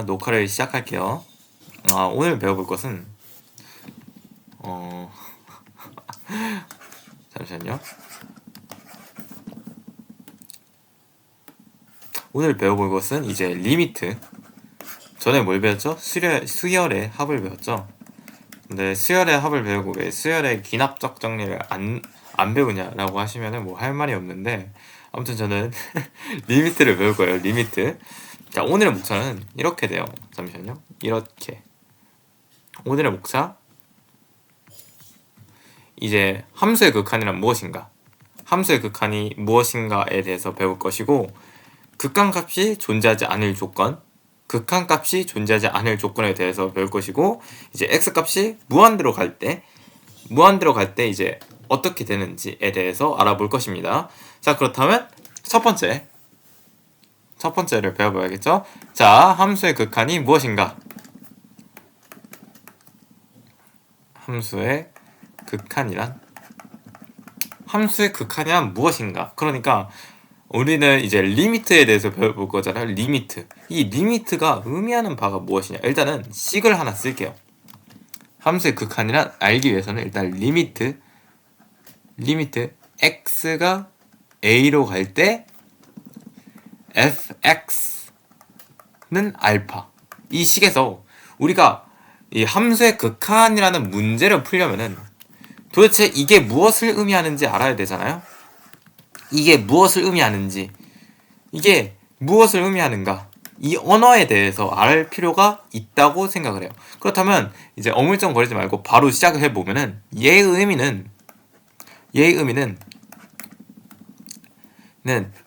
녹화를 시작할게요. 오늘 배워볼 것은 잠시만요. 오늘 배워볼 것은 이제 리미트. 전에 뭘 배웠죠? 수열의 합을 배웠죠. 근데 수열의 합을 배우고 왜 수열의 기납적 정리를 안 배우냐라고 하시면은 뭐 할 말이 없는데, 아무튼 저는 리미트를 배울 거예요. 리미트. 자, 오늘의 목차는 이렇게 돼요. 잠시만요. 이렇게. 오늘의 목차, 이제 함수의 극한이란 무엇인가, 함수의 극한이 무엇인가에 대해서 배울 것이고, 극한값이 존재하지 않을 조건, 극한값이 존재하지 않을 조건에 대해서 배울 것이고, 이제 x값이 무한대로 갈 때 이제 어떻게 되는지에 대해서 알아볼 것입니다. 자, 그렇다면 첫 번째를 배워봐야겠죠. 자, 함수의 극한이 무엇인가? 함수의 극한이란 무엇인가? 그러니까 우리는 이제 리미트에 대해서 배워볼 거잖아요. 리미트. 이 리미트가 의미하는 바가 무엇이냐? 일단은 식을 하나 쓸게요. 함수의 극한이란 알기 위해서는 일단 리미트 x가 a로 갈 때 fx는 알파. 이 식에서 우리가 이 함수의 극한이라는 문제를 풀려면은 도대체 이게 무엇을 의미하는지 알아야 되잖아요. 이게 무엇을 의미하는가, 이 언어에 대해서 알 필요가 있다고 생각을 해요. 그렇다면 이제 어물쩡거리지 말고 바로 시작을 해보면은 얘의 의미는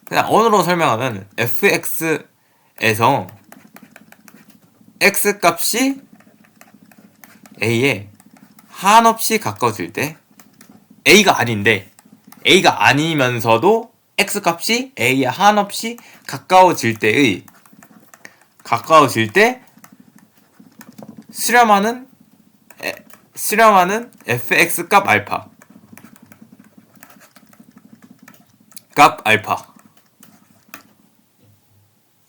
그냥 언어로 설명하면 fx에서 x값이 a에 한없이 가까워질 때, a가 아니면서도 x값이 a에 한없이 가까워질 때 수렴하는 fx 값 알파,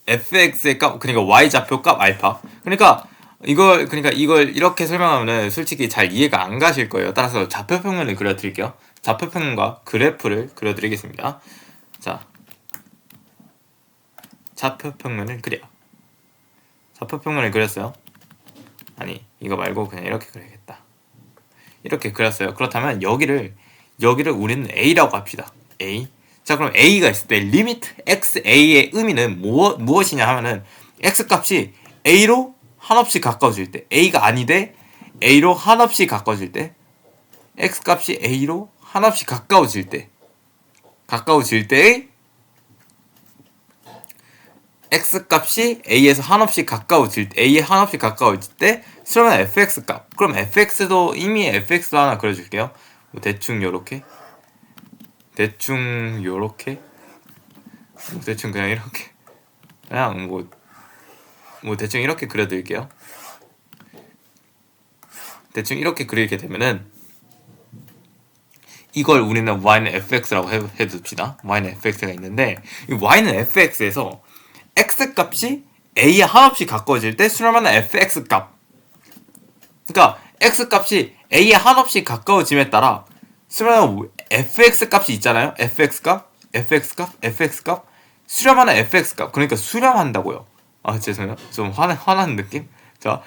fx의 값, 그러니까 y좌표 값 알파. 그러니까 이걸 이렇게 설명하면 솔직히 잘 이해가 안 가실 거예요. 따라서 좌표평면을 그려드릴게요. 좌표평면과 그래프를 그려드리겠습니다. 자, 좌표평면을 그렸어요. 아니, 이거 말고 그냥 이렇게 그려야겠다. 이렇게 그렸어요. 그렇다면 여기를 우리는 a라고 합시다. a. 자, 그럼 a가 있을 때 리미트 xa의 의미는 무엇이냐 하면은 x값이 a로 한없이 가까워질 때, a가 아니되 a로 한없이 가까워질 때, x값이 a로 한없이 가까워질 때의 x값이 a에서 한없이 가까워질 때 수렴한 fx 값. 그럼 fx도 이미 fx도 하나 그려줄게요. 뭐 대충 그냥 이렇게, 대충 이렇게 그려드릴게요. 대충 이렇게 그리게 되면은 이걸 우리는 y는 fx라고 해둡시다. y는 fx가 있는데, 이 y는 fx에서 x값이 a에 한없이 가까워질 때 수렴하는 fx 값. 그러니까 x값이 a에 한없이 가까워짐에 따라 수렴하는 fx 값이 있잖아요. fx 값. 수렴하는 fx 값. 그러니까 수렴한다고요. 죄송해요. 좀 화나는 느낌? 자,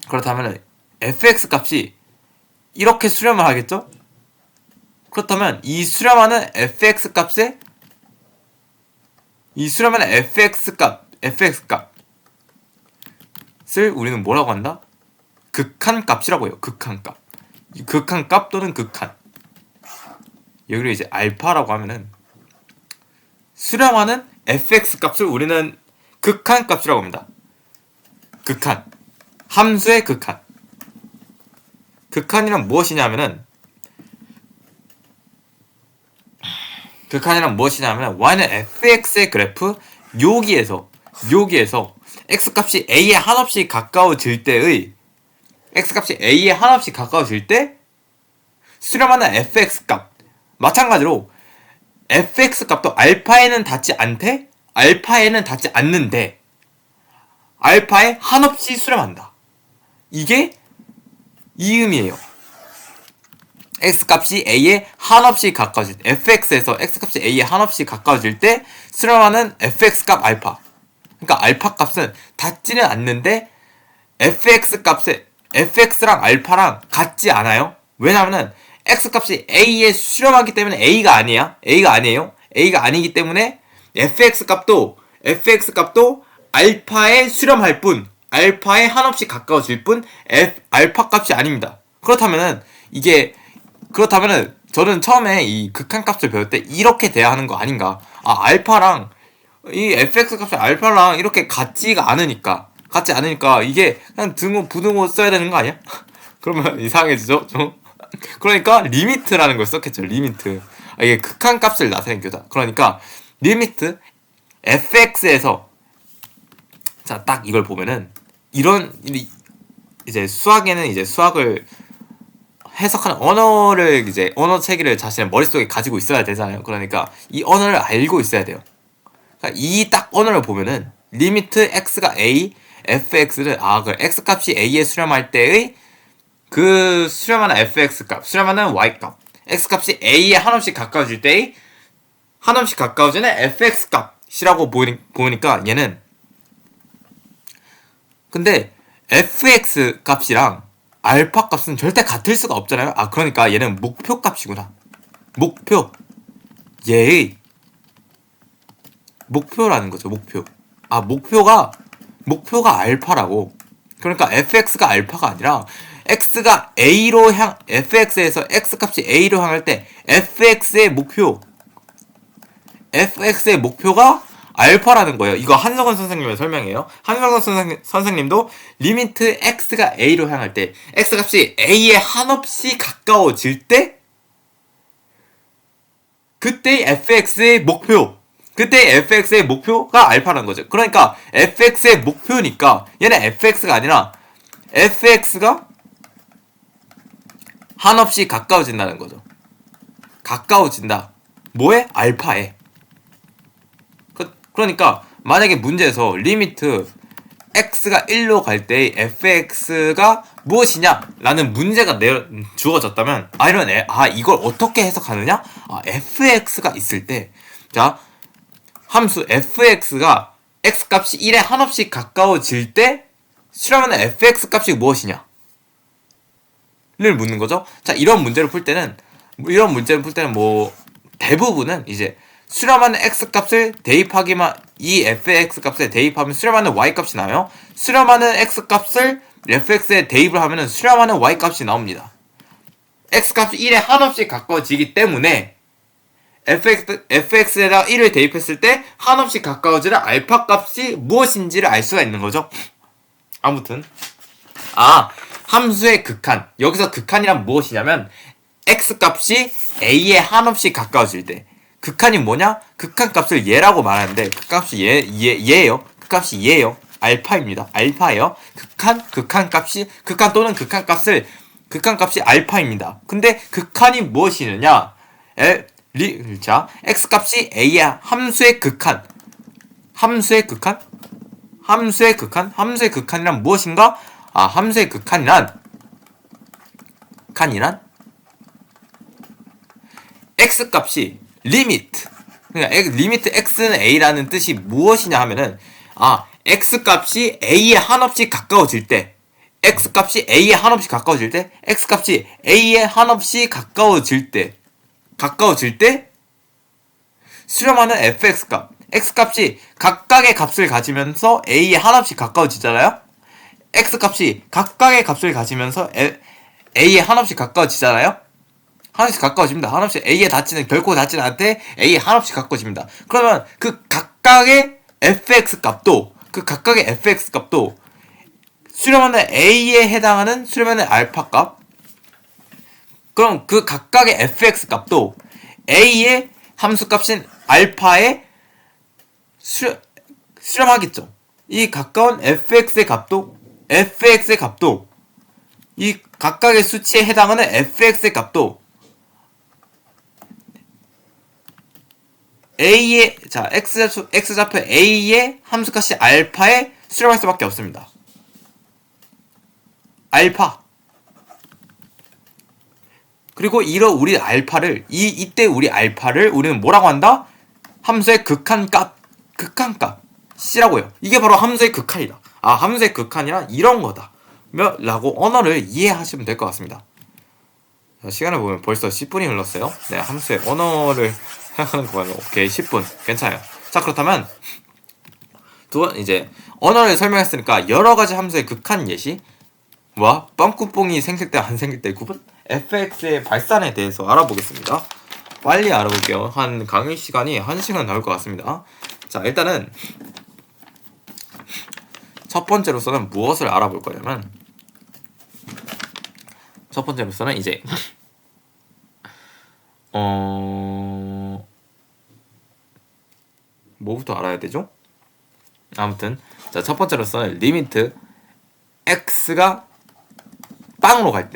그렇다면 fx 값이 이렇게 수렴을 하겠죠? 그렇다면 이 수렴하는 fx 값을 우리는 뭐라고 한다? 극한값이라고 해요. 극한값 또는 극한. 여기를 이제 알파라고 하면은 수렴하는 fx 값을 우리는 극한값이라고 합니다. 극한. 함수의 극한. 극한이란 무엇이냐 하면은 y는 fx의 그래프 여기에서 x값이 a에 한없이 가까워질 때 수렴하는 fx 값. 마찬가지로 fx 값도 알파에는 닿지 않되 알파에는 닿지 않는데 알파에 한없이 수렴한다. 이게 이 의미예요. x값이 a에 한없이 가까워질 때, fx에서 x값이 a에 한없이 가까워질 때 수렴하는 fx값 알파. 그러니까 알파 값은 닿지는 않는데 fx랑 알파랑 같지 않아요. 왜냐면은 x값이 a에 수렴하기 때문에 a가 아니에요. a가 아니기 때문에 fx값도 알파에 수렴할 뿐, 알파에 한없이 가까워질 뿐 알파 값이 아닙니다. 그렇다면은 저는 처음에 이 극한값을 배울 때 이렇게 돼야 하는 거 아닌가. 알파랑 이 fx 값이 알파랑 이렇게 같지 않으니까 이게 그냥 등호 부등호 써야 되는 거 아니야? 그러면 이상해지죠 좀. 그러니까 리미트라는 걸 썼겠죠. 리미트. 이게 극한값을 나타낸 교다. 그러니까 리미트 fx에서, 자, 딱 이걸 보면은 이런 이제 수학에는 이제 수학을 해석하는 언어 체계를 자신의 머릿속에 가지고 있어야 되잖아요. 그러니까 이 언어를 알고 있어야 돼요. 그러니까 이 딱 언어를 보면은 리미트 x가 a, fx를 그 x 값이 a에 수렴할 때의 그 수렴하는 fx 값, 수렴하는 y 값, x 값이 a에 한없이 가까워질 때의 한없이 가까워지는 fx 값이라고 보니까 얘는, 근데 fx 값이랑 알파 값은 절대 같을 수가 없잖아요. 그러니까 얘는 목표 값이구나. 얘의 목표라는 거죠. 목표가 알파라고. 그러니까 fx가 알파가 아니라 x가 fx에서 x 값이 a로 향할 때 fx의 목표가 알파라는 거예요. 이거 한석원 선생님의 설명이에요. 한석원 선생님도 리미트 x가 a로 향할 때 x 값이 a에 한없이 가까워질 때 그때 fx의 목표가 알파라는 거죠. 그러니까 fx의 목표니까 얘는 fx가 아니라 fx가 한없이 가까워진다는 거죠. 가까워진다. 뭐에? 알파에. 그러니까 만약에 문제에서 리미트 x가 1로 갈 때 fx가 무엇이냐 라는 문제가 주어졌다면 이걸 어떻게 해석하느냐? fx가 있을 때, 자, 함수 fx가 x값이 1에 한없이 가까워질 때 수렴하는 fx 값이 무엇이냐 를 묻는 거죠. 자, 이런 문제를 풀 때는 뭐 대부분은 이제 수렴하는 x값을 대입하기만, 이 fx 값에 대입하면 수렴하는 y값이 나와요. 수렴하는 x값을 fx에 대입을 하면 수렴하는 y값이 나옵니다. x값이 1에 한없이 가까워지기 때문에 fx에다가 1을 대입했을 때 한없이 가까워지는 알파 값이 무엇인지를 알 수가 있는 거죠. 아무튼 함수의 극한, 여기서 극한이란 무엇이냐면 x값이 a에 한없이 가까워질 때, 극한이 뭐냐? 극한값을 얘라고 말하는데 극값이 얘예요. 극값이 얘예요. 알파입니다. 알파예요. 극한값이 알파입니다. 근데 극한이 무엇이느냐? 자, x값이 a의 함수의 극한이란 무엇인가? 함수의 극한이란 x값이 리미트 x는 a라는 뜻이 무엇이냐 하면은 x값이 a에 한없이 가까워질 때 수렴하는 fx 값, x값이 각각의 값을 가지면서 a에 한없이 가까워지잖아요. x값이 각각의 값을 가지면서 a에 한없이 가까워지잖아요. 한없이 가까워집니다. 한없이 a에 결코 닿지는 않되 a에 한없이 가까워집니다. 그러면 그 각각의 fx 값도 수렴하는 a에 해당하는 수렴하는 알파 값, 그럼 그 각각의 fx 값도 a의 함수 값인 알파에 수렴하겠죠. 이 가까운 fx의 값도 이 각각의 수치에 해당하는 fx의 값도 A의 자 X좌표 A의 함수값이 알파에 수렴할 수밖에 없습니다. 알파. 그리고 우리 알파를 이때 우리 알파를 우리는 뭐라고 한다? 함수의 극한값 C라고요. 이게 바로 함수의 극한이다. 아, 함수의 극한이란 이런 거다. 라고 언어를 이해하시면 될 것 같습니다. 자, 시간을 보면 벌써 10분이 흘렀어요. 네, 함수의 언어를 생각하는 거는 오케이 10분 괜찮아요. 자, 그렇다면 이제 언어를 설명했으니까 여러 가지 함수의 극한 예시와 빵꾸뽕이 생길 때 안 생길 때 구분, fx의 발산에 대해서 알아보겠습니다. 빨리 알아볼게요. 한 강의 시간이 1시간 나올 것 같습니다. 자, 일단은 첫 번째로서는 무엇을 알아볼 거냐면, 첫 번째로서는 이제 뭐부터 알아야 되죠? 아무튼 자, 첫 번째로서는 리미트 x가 빵으로 갈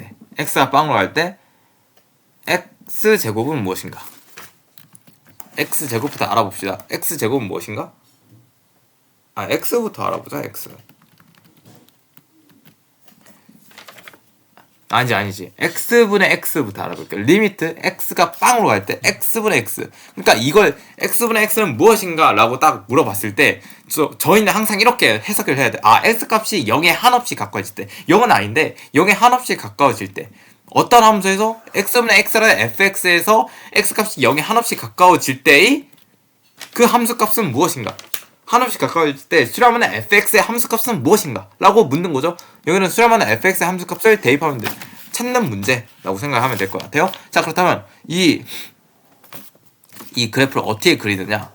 때, x제곱은 무엇인가? x제곱부터 알아봅시다. x제곱은 무엇인가? x부터 알아보자. x. 아니지. x분의 x부터 알아볼게요. 리미트 x가 빵으로 갈 때 x분의 x. 그러니까 이걸 x분의 x는 무엇인가? 라고 딱 물어봤을 때 저희는 항상 이렇게 해석을 해야 돼. x값이 0에 한없이 가까워질 때. 0은 아닌데 0에 한없이 가까워질 때. 어떤 함수에서 x분의 x라는 fx에서 x값이 0에 한없이 가까워질 때의 그 함수값은 무엇인가? 한없이 가까워질 때 수렴하는 fx의 함수값은 무엇인가? 라고 묻는 거죠. 여기는 수렴하는 fx의 함수값을 대입하면 돼. 찾는 문제라고 생각하면 될 것 같아요. 자, 그렇다면 이 그래프를 어떻게 그리느냐?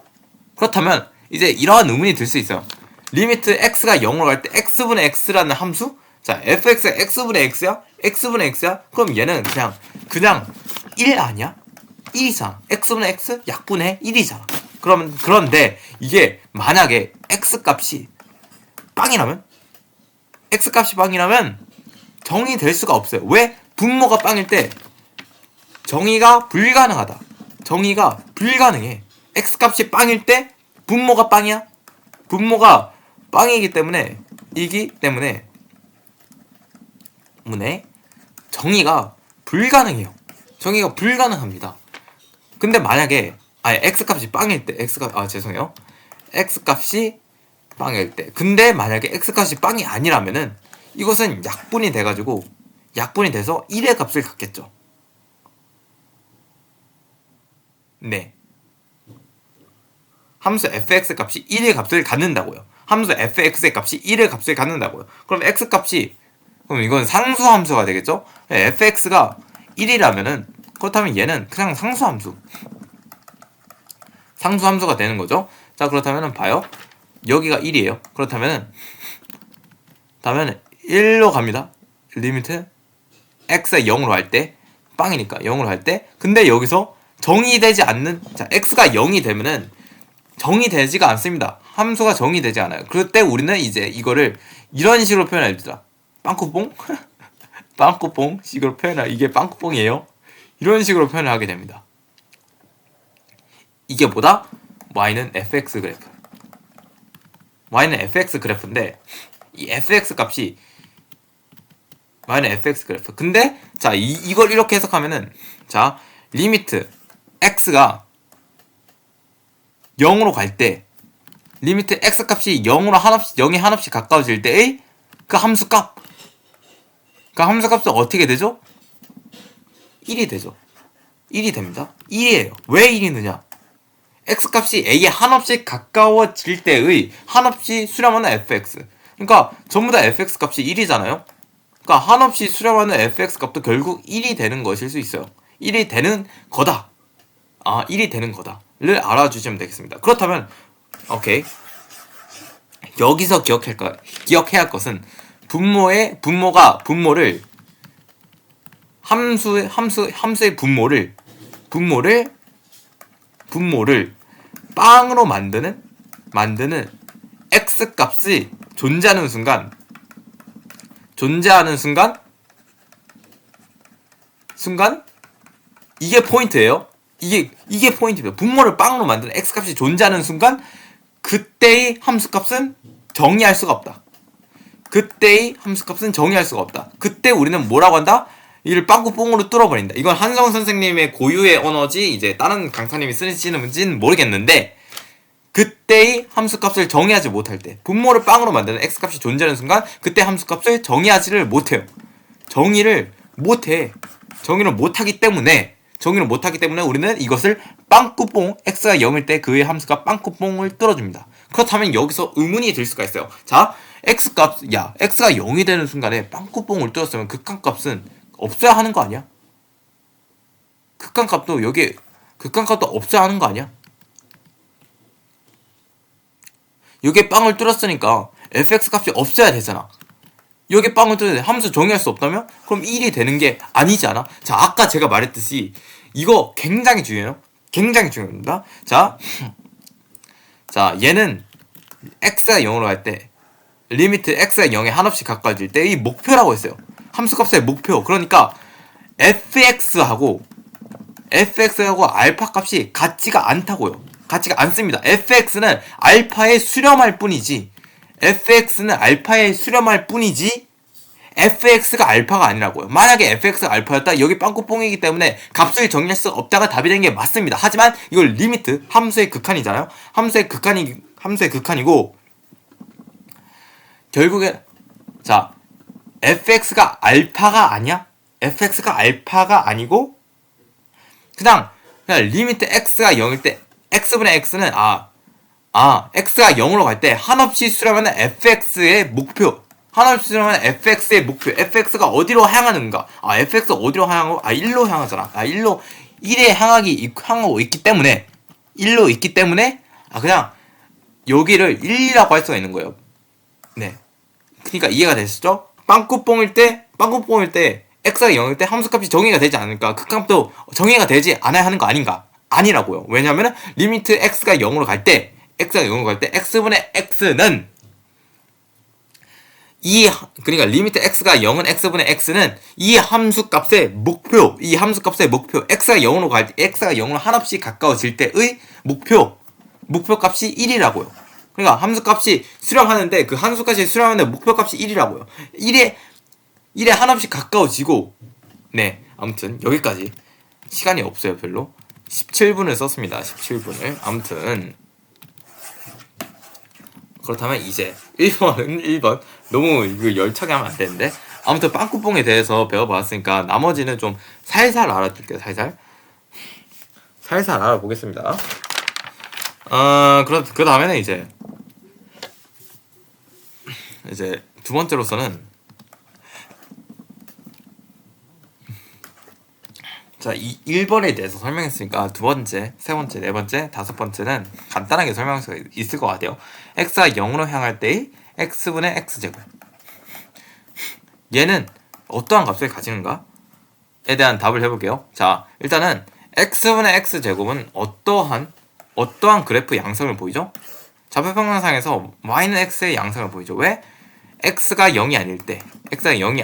그렇다면 이제 이러한 의문이 들 수 있어요. 리미트 x가 0으로 갈 때 x분의 x라는 함수? 자, fx가 x분의 x야? x분의 x야? 그럼 얘는 그냥 1 아니야? 1이잖아. x분의 x 약분의 1이잖아. 그런데 이게 만약에 x값이 빵이라면 정의될 수가 없어요. 왜? 분모가 빵일 때 정의가 불가능해. x값이 빵일 때 분모가 빵이야? 분모가 빵이기 때문에 정의가 불가능해요. 정의가 불가능합니다. 근데 만약에 x값이 빵일 때 x값이 빵일 때 근데 만약에 x값이 빵이 아니라면은 이것은 약분이 돼서 1의 값을 갖겠죠. 네, 함수 fx 값이 1의 값을 갖는다고요. 함수 fx의 값이 1의 값을 갖는다고요. 그럼 그럼 이건 상수함수가 되겠죠. fx가 1이라면은 그렇다면 얘는 그냥 상수함수가 되는 거죠. 자, 그렇다면은 봐요. 여기가 1이에요. 그렇다면은 1로 갑니다. 리미트 x가 0으로 할 때 빵이니까 0으로 할 때 근데 여기서 정의되지 않는 x가 0이 되면은 정의되지가 않습니다. 함수가 정의되지 않아요. 그때 우리는 이제 이거를 이런 식으로 표현합니다. 빵꾸뽕? 빵꾸뽕 식으로 이게 빵꾸뽕이에요. 이런 식으로 표현을 하게 됩니다. 이게 뭐다? y는 fx 그래프인데 이 fx 값이 y는 fx 그래프. 근데 자, 이걸 이렇게 해석하면은 자, 리미트 x가 0으로 갈 때 리미트 x 값이 0에 한없이 가까워질 때의 그 함수값은 어떻게 되죠? 1이 되죠. 1이 됩니다. 1이에요. 왜 1이느냐? x값이 a에 한없이 가까워질 때의 한없이 수렴하는 fx. 그러니까 전부 다 fx 값이 1이잖아요. 그러니까 한없이 수렴하는 fx 값도 결국 1이 되는 것일 수 있어요. 1이 되는 거다. 1이 되는 거다를 알아주시면 되겠습니다. 그렇다면 오케이. 여기서 기억해야 할 것은 분모를 함수의 분모를 빵으로 만드는 x 값이 존재하는 순간 이게 포인트예요. 이게 포인트입니다. 분모를 빵으로 만드는 x값이 존재하는 순간 그때의 함수값은 정의할 수가 없다. 그때의 함수값은 정의할 수가 없다. 그때 우리는 뭐라고 한다? 이를 빵꾸뽕으로 뚫어버린다. 이건 한성 선생님의 고유의 언어지 이제 다른 강사님이 쓰시는지는 모르겠는데 그때의 함수값을 정의하지 못할 때 분모를 빵으로 만드는 x값이 존재하는 순간 그때 함수값을 정의하지를 못해요. 정의를 못해. 정의를 못하기 때문에 우리는 이것을 빵꾸뽕 x가 0일 때 그의 함수가 빵꾸뽕을 뚫어줍니다. 그렇다면 여기서 의문이 들 수가 있어요. 자, x가 0이 되는 순간에 빵꾸뽕을 뚫었으면 극한값은 없어야 하는 거 아니야? 극한값도 없어야 하는 거 아니야? 여기에 빵을 뚫었으니까 fx 값이 없어야 되잖아. 여기 빵을 뚫는데 함수 정의할 수 없다면? 그럼 1이 되는 게 아니지 않아? 자, 아까 제가 말했듯이 이거 굉장히 중요해요. 굉장히 중요합니다. 자, 얘는 x가 0으로 갈 때 리미트 x가 0에 한없이 가까워질 때 이 목표라고 했어요. 함수값의 목표. 그러니까 fx하고 알파 값이 같지가 않다고요. 같지가 않습니다. fx는 알파에 수렴할 뿐이지 fx가 알파가 아니라고요. 만약에 fx가 알파였다 여기 빵꾸뽕이기 때문에 값을 정리할 수 없다가 답이 되는 게 맞습니다. 하지만 이걸 리미트 함수의 극한이잖아요. 함수의 극한이고 결국에 자 fx가 알파가 아니야? fx가 알파가 아니고 그냥 리미트 x가 0일 때 x분의 x는 x가 0으로 갈 때 한없이 수렴하는 fx의 목표 fx가 어디로 향하는가? fx가 어디로 향하고 1로 향하잖아. 1에 향하고 있기 때문에 그냥 여기를 1이라고 할 수가 있는 거예요. 네. 그러니까 이해가 되시죠? 빵꾸뽕일 때 x가 0일 때 함수값이 정의가 되지 않으니까 극값도 정의가 되지 않아야 하는 거 아닌가? 아니라고요. 왜냐면은 리미트 x가 0으로 갈 때 x분의 x는 그러니까 리미트 x가 0은 x분의 x는 이 함수값의 목표 x가 0으로 한없이 가까워질 때의 목표값이 1이라고요. 그러니까 함수값이 수렴하는데 그 함수값이 수렴하는데 목표값이 1이라고요. 1에 한없이 가까워지고 네 아무튼 여기까지 시간이 없어요. 별로 17분을 썼습니다. 17분을 아무튼 그렇다면 이제 1번 너무 이거 열차게 하면 안 되는데 아무튼 빵꾸뽕에 대해서 배워봤으니까 나머지는 좀 살살 알아둘게요. 살살 알아보겠습니다. 그 다음에는 이제 두 번째로서는 자, 이 1번에 대해서 설명했으니까 두 번째, 세 번째, 네 번째, 다섯 번째는 간단하게 설명할 수 있을 것 같아요. x가 0으로 향할 때의 x분의 x제곱. 얘는 어떠한 값을 가지는가에 대한 답을 해볼게요. 자, 일단은 x분의 x제곱은 어떠한 그래프 양상을 보이죠? 좌표평면상에서 y는 x의 양상을 보이죠. 왜? x가 0이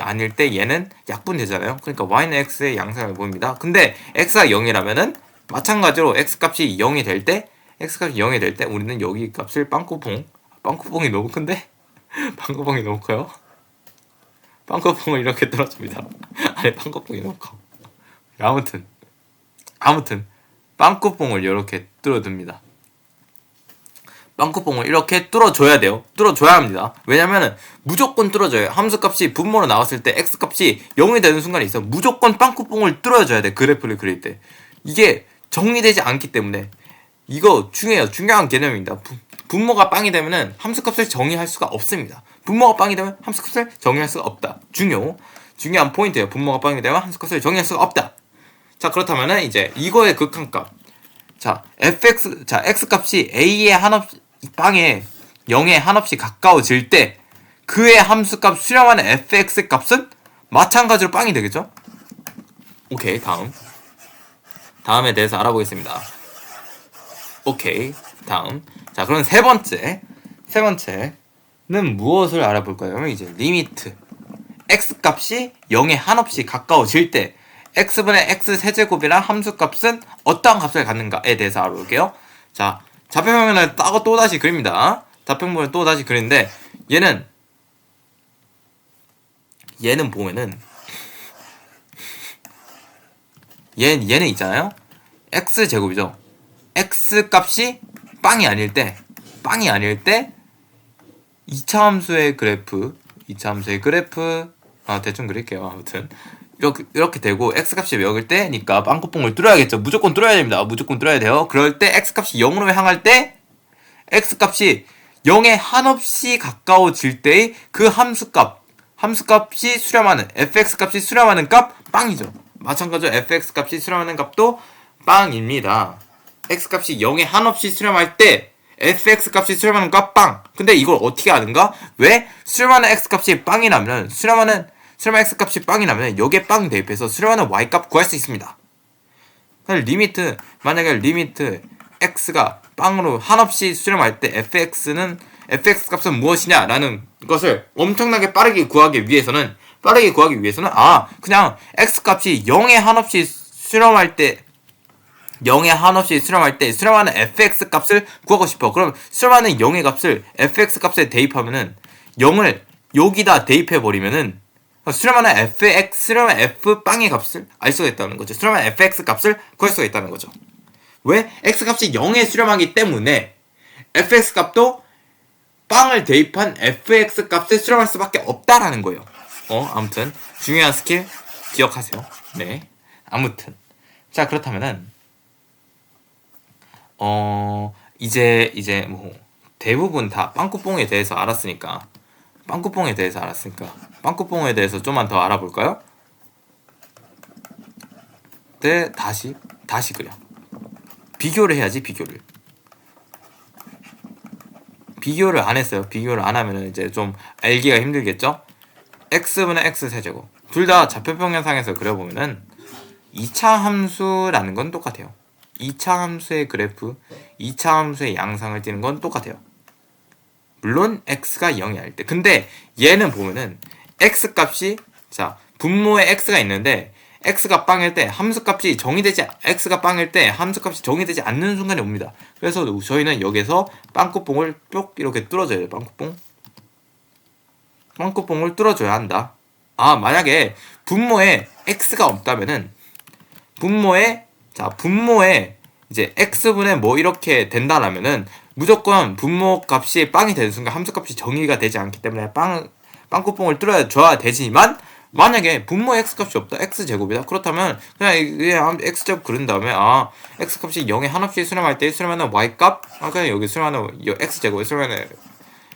아닐 때 얘는 약분되잖아요. 그러니까 y는 x의 양상을 보입니다. 근데 x가 0이라면은 마찬가지로 x값이 0이 될 때 우리는 여기 값을 빵꾸뽕이 너무 큰데? 빵꾸뽕이 너무 커요. 빵꾸뽕을 이렇게 뚫어줍니다. 아니 빵꾸뽕이 너무 커. 아무튼 빵꾸뽕을 이렇게 뚫어둡니다. 빵꾸뽕을 이렇게 뚫어줘야 돼요. 뚫어줘야 합니다. 왜냐면은 무조건 뚫어줘요. 함수값이 분모로 나왔을 때 x값이 0이 되는 순간이 있어. 무조건 빵꾸뽕을 뚫어줘야 돼. 그래프를 그릴 때. 이게 정리되지 않기 때문에 이거 중요한 개념입니다. 분모가 빵이 되면은 함수값을 정의할 수가 없습니다. 분모가 빵이 되면 함수값을 정의할 수가 없다. 중요한 포인트예요. 분모가 빵이 되면 함수값을 정의할 수가 없다. 자, 그렇다면은 이제 이거의 극한값. 자, x값이 a의 빵에 0에 한없이 가까워질 때 그의 함수값 수렴하는 fx 값은 마찬가지로 빵이 되겠죠? 오케이, 다음에 대해서 알아보겠습니다. 오케이, 다음. 자, 그럼 세 번째는 무엇을 알아볼까요? 이제 리미트 x 값이 0에 한없이 가까워질 때 x분의 x 세제곱이란 함수값은 어떠한 값을 갖는가에 대해서 알아볼게요. 자, 좌표평면을 따고 또다시 그립니다. 좌표평면을 또다시 그리는데 얘는 보면은 얘는 있잖아요. x제곱이죠. x값이 빵이 아닐 때 2차 함수의 그래프 대충 그릴게요. 아무튼 이렇게 되고 x값이 몇일 때니까 빵꾸뽕을 뚫어야겠죠. 무조건 뚫어야 됩니다. 무조건 뚫어야 돼요. 그럴 때 x값이 0으로 향할 때 x값이 0에 한없이 가까워질 때의 그 함수값이 수렴하는 fx값이 수렴하는 값 빵이죠. 마찬가지로 fx값이 수렴하는 값도 빵입니다. x값이 0에 한없이 수렴할 때 fx값이 수렴하는 값 빵. 근데 이걸 어떻게 아는가? 왜? 수렴하는 x값이 빵이라면 수렴하는 x값이 빵이라면 여기에 빵 대입해서 수렴하는 y값 구할 수 있습니다. 만약에 리미트 x가 빵으로 한없이 수렴할 때 fx 값은 무엇이냐라는 것을 엄청나게 빠르게 구하기 위해서는 그냥 x 값이 0에 한없이 수렴할 때 수렴하는 fx 값을 구하고 싶어. 그럼 수렴하는 0의 값을 fx 값에 대입하면은 0을 여기다 대입해 버리면은 수렴하는 f 빵의 값을 알 수가 있다는 거죠. 수렴하는 fx 값을 구할 수가 있다는 거죠. 왜? x 값이 0에 수렴하기 때문에 fx 값도 빵을 대입한 fx 값에 수렴할 수밖에 없다라는 거예요. 아무튼 중요한 스킬 기억하세요. 네. 아무튼 자, 그렇다면은 이제 뭐 대부분 다 빵꾸뽕에 대해서 알았으니까 빵꾸뽕에 대해서 좀만 더 알아볼까요? 네, 다시 그려. 비교를 해야지. 비교를 안 했어요. 비교를 안 하면 이제 좀 알기가 힘들겠죠? x분의 x 세제곱. 둘 다 좌표평면상에서 그려보면은 2차 함수라는 건 똑같아요. 2차 함수의 그래프, 2차 함수의 양상을 띠는 건 똑같아요. 물론 x가 0이 아닐 때. 근데 얘는 보면은 x값이 분모에 x가 있는데 x가 빵일 때 함수값이 정의되지 않는 순간이 옵니다. 그래서 저희는 여기서 빵꾸뽕을 뿅 이렇게 뚫어줘야 돼요. 빵꾸뽕을 뚫어줘야 한다. 만약에 분모에 x가 없다면은 분모에 이제 x분의 뭐 이렇게 된다라면은 무조건 분모 값이 빵이 되는 순간 함수값이 정의가 되지 않기 때문에 빵꾸뽕을 뚫어줘야 되지만, 만약에 분모 x값이 없다, x제곱이다, 그렇다면 그냥 x제곱 그린 다음에 x값이 0에 한없이 수렴할 때 수렴하는 y값, 그냥 여기 수렴하는 x제곱에 수렴하는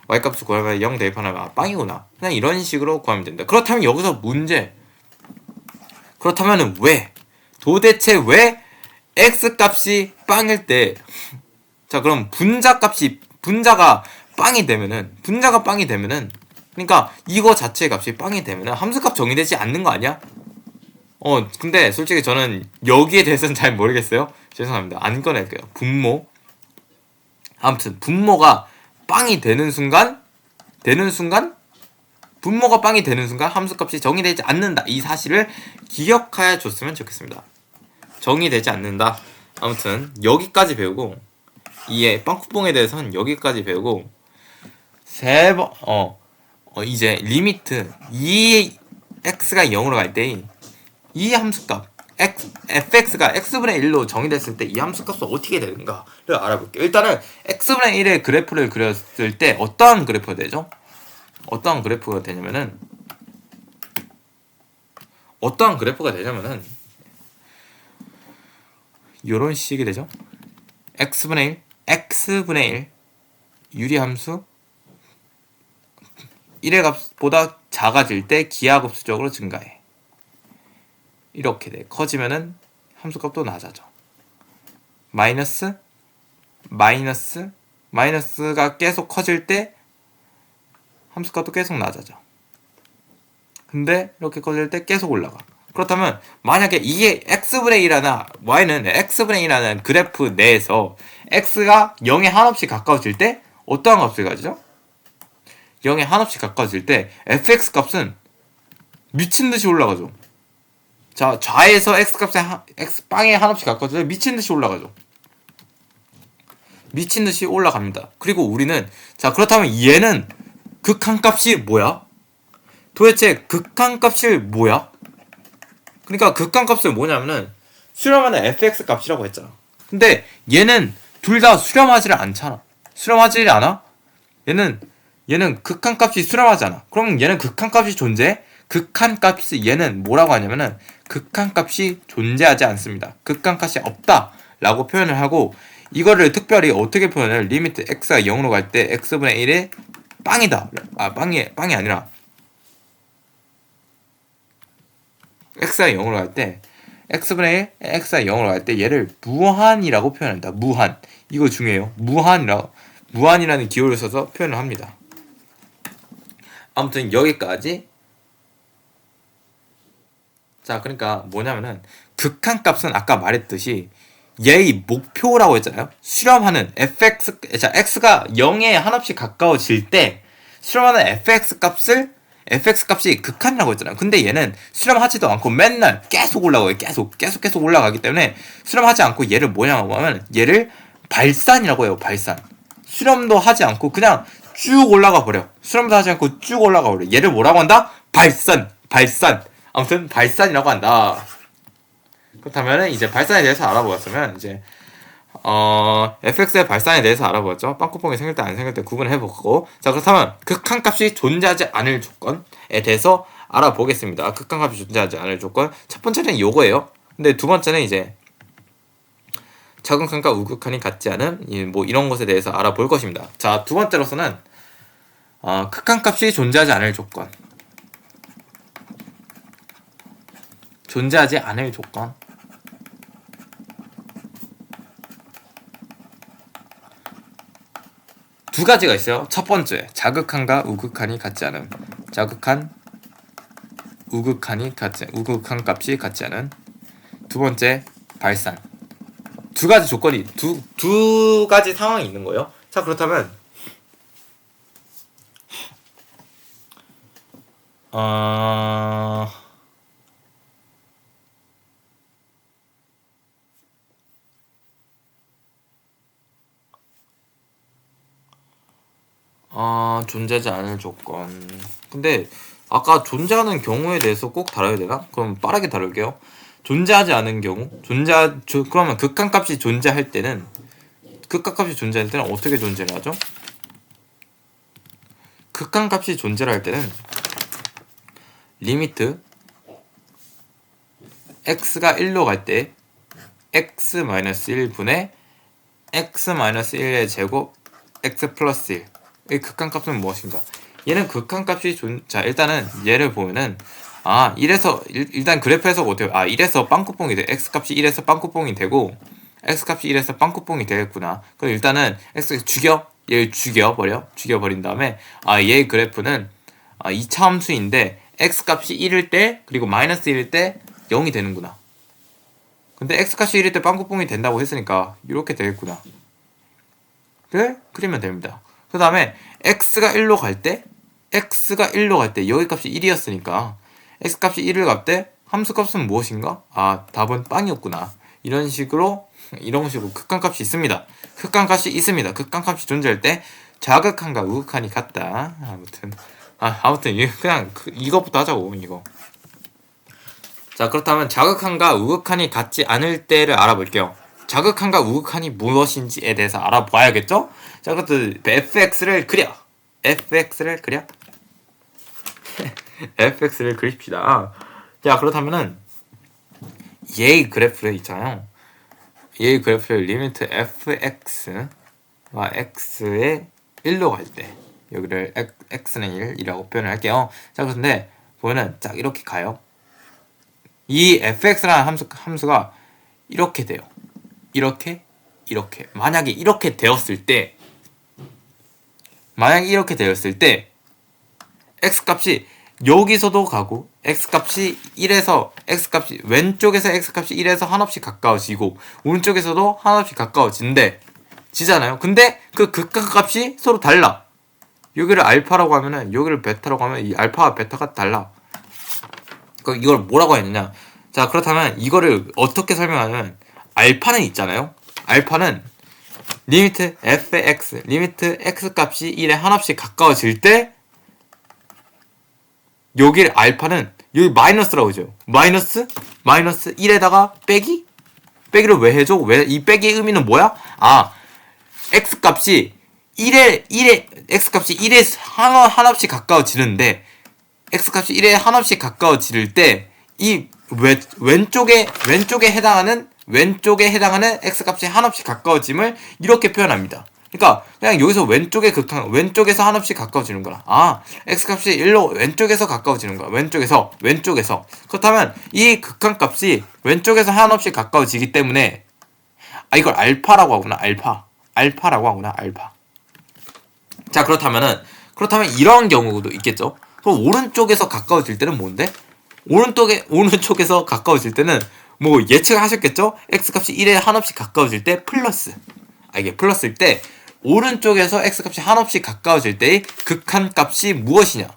y값을 구하면 0 대입하면 빵이구나, 그냥 이런 식으로 구하면 된다. 그렇다면 여기서 문제, 그렇다면 도대체 왜 x값이 빵일 때, 그럼 분자가 빵이 되면은 그러니까 이거 자체의 값이 빵이 되면은 함수값 정의되지 않는 거 아니야? 근데 솔직히 저는 여기에 대해서는 잘 모르겠어요. 죄송합니다. 안 꺼낼게요. 아무튼 분모가 빵이 되는 순간 함수값이 정의되지 않는다. 이 사실을 기억하여 줬으면 좋겠습니다. 정의되지 않는다. 아무튼 여기까지 배우고, 이에 빵꾸뽕에 대해서는 여기까지 배우고, 이제 리미트 x가 0으로 갈 때 이 함수값 fx가 x분의 1로 정의됐을 때 이 함수값은 어떻게 되는가를 알아볼게요. 일단은 x분의 1의 그래프를 그렸을 때 어떠한 그래프가 되죠? 어떠한 그래프가 되냐면은 요런 식이 되죠. x분의 1 유리함수 1의 값보다 작아질 때 기하급수적으로 증가해. 이렇게 돼. 커지면은 함수값도 낮아져. 마이너스가 계속 커질 때 함수값도 계속 낮아져. 근데 이렇게 커질 때 계속 올라가. 그렇다면 만약에 이게 x분의 1이나 y는 x분의 1이라는 그래프 내에서 x가 0에 한없이 가까워질 때 어떠한 값을 가지죠? 0에 한없이 가까워질 때 fx 값은 미친듯이 올라가죠. 자, 좌에서 x값에 x 빵에 한없이 가까워져서 미친듯이 올라가죠. 미친듯이 올라갑니다. 그리고 우리는 자, 그렇다면 얘는 극한값이 뭐야? 도대체 극한값이 뭐야? 그러니까 극한값은 뭐냐면은 수렴하는 fx 값이라고 했잖아. 근데 얘는 둘 다 수렴하지를 않잖아. 수렴하지 않아? 얘는 극한값이 수렴하지 않아. 그럼 얘는 극한값이 존재해? 극한값이 얘는 뭐라고 하냐면은 극한값이 존재하지 않습니다. 극한값이 없다 라고 표현을 하고, 이거를 특별히 어떻게 표현을, 리미트 x가 0으로 갈 때 x분의 1이 빵이다. 아, 빵이 아니라 x가 0으로 갈 때 x분의 1, x가 0으로 갈 때 얘를 무한이라고 표현한다. 무한. 이거 중요해요. 무한이라는 기호를 써서 표현을 합니다. 아무튼 여기까지. 자, 그러니까 뭐냐면은 극한값은 아까 말했듯이 얘의 목표라고 했잖아요. 수렴하는 fx, 자, x가 0에 한없이 가까워질 때 수렴하는 fx 값이 극한이라고 했잖아요. 근데 얘는 수렴하지도 않고 맨날 계속 올라가요. 계속 올라가기 때문에 수렴하지 않고 얘를 뭐냐고 하면 얘를 발산이라고 해요. 발산. 수렴도 하지 않고 그냥 쭉 올라가 버려. 수렴도 하지 않고 쭉 올라가 버려. 얘를 뭐라고 한다? 발산. 아무튼 발산이라고 한다. 그렇다면 이제 발산에 대해서 알아보았으면 이제 fx의 발산에 대해서 알아보았죠. 빵꾸뻥이 생길 때 안 생길 때 구분을 해보고, 자, 그렇다면 극한값이 존재하지 않을 조건에 대해서 알아보겠습니다. 극한값이 존재하지 않을 조건, 첫 번째는 요거예요. 근데 두 번째는 이제 자극한과 우극한이 같지 않은 뭐 이런 것에 대해서 알아볼 것입니다. 자, 두 번째로서는 극한값이 존재하지 않을 조건, 존재하지 않을 조건. 두 가지가 있어요. 첫 번째, 자극한과 우극한이 같지 않은. 우극한 값이 같지 않은. 두 번째, 발산. 두 가지 조건이, 두 가지 상황이 있는 거예요. 자, 그렇다면 존재하지 않을 조건. 근데 아까 존재하는 경우에 대해서 꼭 다뤄야 되나? 그럼 빠르게 다룰게요. 존재하지 않은 경우, 그러면 극한값이 존재할 때는 어떻게 존재를 하죠? 극한값이 존재를 할 때는 리미트 x가 1로 갈 때 x-1분의 x-1의 제곱 x 플러스 1. 이 극한값은 무엇인가? 얘는 극한값이 자, 일단은 얘를 보면은 일단 그래프에서 어때요? 1에서 빵꾸뽕이 돼. x값이 1에서 빵꾸뽕이 되고 x값이 1에서 빵꾸뽕이 되겠구나. 그럼 일단은 x 얘를 죽여버린 다음에 얘의 그래프는 2차 함수인데 x값이 1일 때 그리고 마이너스 1일 때 0이 되는구나. 근데 x값이 1일 때 빵꾸뽕이 된다고 했으니까 이렇게 되겠구나. 그리면 됩니다. 그 다음에 x가 1로 갈 때 여기 값이 1이었으니까 x값이 1을 갈 때 함수값은 무엇인가? 답은 빵이었구나. 이런 식으로 극한값이 있습니다. 극한값이 존재할 때 자극한과 우극한이 같다. 아무튼 그냥 이것부터 하자고. 이거. 자, 그렇다면 자극한과 우극한이 같지 않을 때를 알아볼게요. 자극한과 우극한이 무엇인지에 대해서 알아봐야겠죠? 자, 그것도 fx를 그려. fx를 그립시다. 자, 그렇다면은 얘의 그래프를 있잖아요. 얘의 그래프를 리미트 fx와 x의 1로 갈 때 여기를 x는 1이라고 표현을 할게요. 자, 그런데 보면은 딱 이렇게 가요. 이 fx라는 함수가 이렇게 돼요. 이렇게 만약에 이렇게 되었을 때 x값이 여기서도 가고 왼쪽에서 x값이 1에서 한없이 가까워지고 오른쪽에서도 한없이 가까워지잖아요. 근데 그 극한값이 서로 달라. 여기를 알파라고 하면은 여기를 베타라고 하면 이 알파와 베타가 달라. 이걸 뭐라고 했느냐? 자, 그렇다면 이거를 어떻게 설명하냐면 알파는 있잖아요. 알파는 리미트 fx, 리미트 x 값이 1에 한없이 가까워질 때 여기 알파는 여기 마이너스라고 하죠. 마이너스 1에다가 빼기? 빼기를 왜 해줘? 왜 이 빼기의 의미는 뭐야? 아, x 값이 1에 x 값이 1에 한없이 가까워지는데 x 값이 1에 한없이 가까워질 때 이 왼쪽에 해당하는 x 값이 한없이 가까워짐을 이렇게 표현합니다. 그러니까 그냥 여기서 왼쪽에서 한없이 가까워지는 거라. 아, x 값이 1로 왼쪽에서 가까워지는 거야. 왼쪽에서. 그렇다면 이 극한값이 왼쪽에서 한없이 가까워지기 때문에 이걸 알파라고 하구나. 알파라고 하구나. 알파. 자, 그렇다면 이런 경우도 있겠죠. 그럼 오른쪽에서 가까워질 때는 뭔데? 오른쪽에서 가까워질 때는 뭐 예측하셨겠죠? x 값이 1에 한없이 가까워질 때 플러스. 이게 플러스일 때 오른쪽에서 x 값이 한없이 가까워질 때의 극한값이 무엇이냐?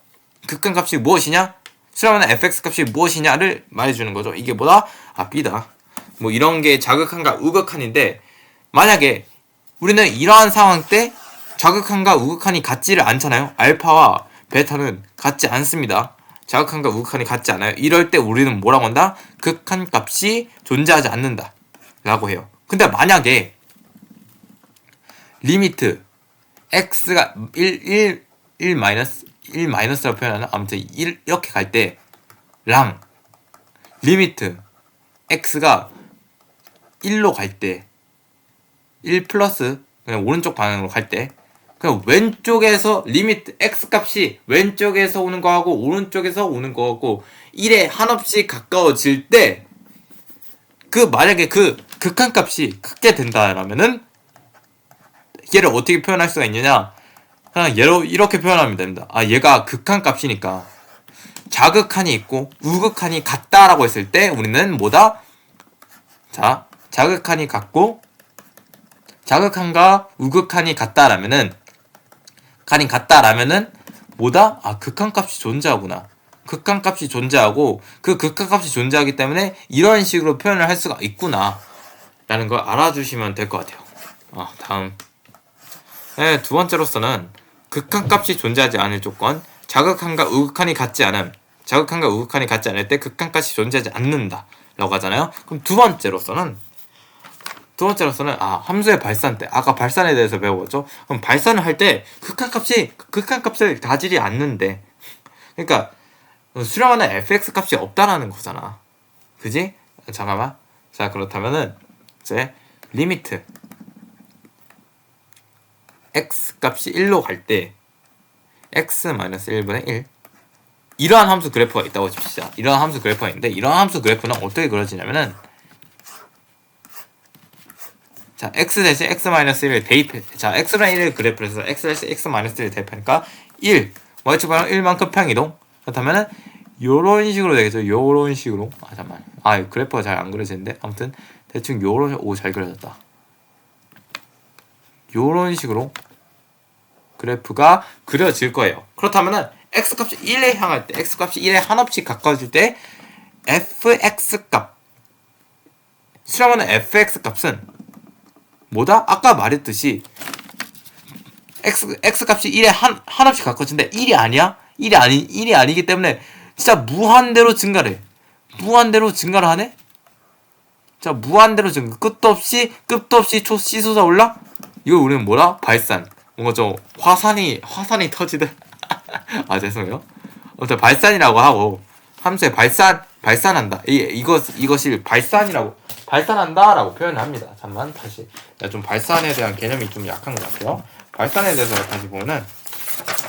수렴하는 fx 값이 무엇이냐를 말해주는 거죠. 이게 뭐다? b다. 뭐 이런 게 자극한과 우극한인데 만약에 우리는 이러한 상황 때 자극한과 우극한이 같지를 않잖아요. 알파와 베타는 같지 않습니다. 자극한과 우극한이 같지 않아요. 이럴 때 우리는 뭐라고 한다? 극한값이 존재하지 않는다 라고 해요. 근데 만약에 리미트 x가 1 마이너스라고 표현하나? 아무튼 1 이렇게 갈 때랑 리미트 x가 1로 갈 때 1 플러스 그냥 오른쪽 방향으로 갈 때 그냥 왼쪽에서 리미트 x 값이 왼쪽에서 오는 거하고 오른쪽에서 오는 거하고 1에 한없이 가까워질 때 만약에 그 극한값이 크게 된다라면은 얘를 어떻게 표현할 수가 있느냐? 그냥 얘로 이렇게 표현하면 됩니다. 얘가 극한값이니까 자극한이 있고 우극한이 같다라고 했을 때 우리는 뭐다? 자, 자극한이 같고 자극한과 우극한이 같다라면은 뭐다? 극한값이 존재하구나. 극한값이 존재하고 그 극한값이 존재하기 때문에 이런 식으로 표현을 할 수가 있구나 라는 걸 알아주시면 될 것 같아요. 다음 네, 두 번째로서는 극한값이 존재하지 않을 조건, 자극한과 우극한이 같지 않을 때 극한값이 존재하지 않는다 라고 하잖아요. 그럼 두 번째로서는 함수의 발산 때 아까 발산에 대해서 배워봤죠. 그럼 발산을 할 때 극한값을 가지지 않는데 그러니까 수렴하는 fx 값이 없다라는 거잖아. 그지? 잠깐만. 자, 그렇다면은 이제 리미트 x 값이 1로 갈 때 x-1분의 1 이러한 함수 그래프가 있다고 칩시다. 이러한 함수 그래프가 있는데 이러한 함수 그래프는 어떻게 그려지냐면은 자, x 대신 x-1을 대입해. 자, x랑 1을 그래프를 해서 x 대신 x-1을 대입하니까 1 y축방향 1만큼 평이동. 그렇다면은 요런 식으로 되겠죠. 요런 식으로. 잠깐만. 그래프가 잘 안 그려지는데 아무튼 대충 잘 그려졌다. 요런 식으로 그래프가 그려질 거예요. 그렇다면은 x값이 1에 향할 때 x값이 1에 한없이 가까워질 때 fx 값 수렴하는 fx 값은 뭐다? 아까 말했듯이 x 값이 1에 한없이 가까워진데 1이 아니야? 1이 아니기 때문에 진짜 무한대로 증가를 하네? 자, 무한대로 증가. 끝도 없이 솟아 올라? 이거 우리는 뭐라? 발산. 뭔가 좀 화산이 터지듯. 죄송해요. 아무튼 발산이라고 하고 함수에 발산한다. 이것이 발산한다라고 표현을 합니다. 잠만 다시. 좀 발산에 대한 개념이 좀 약한 것 같아요. 발산에 대해서 다시 보면은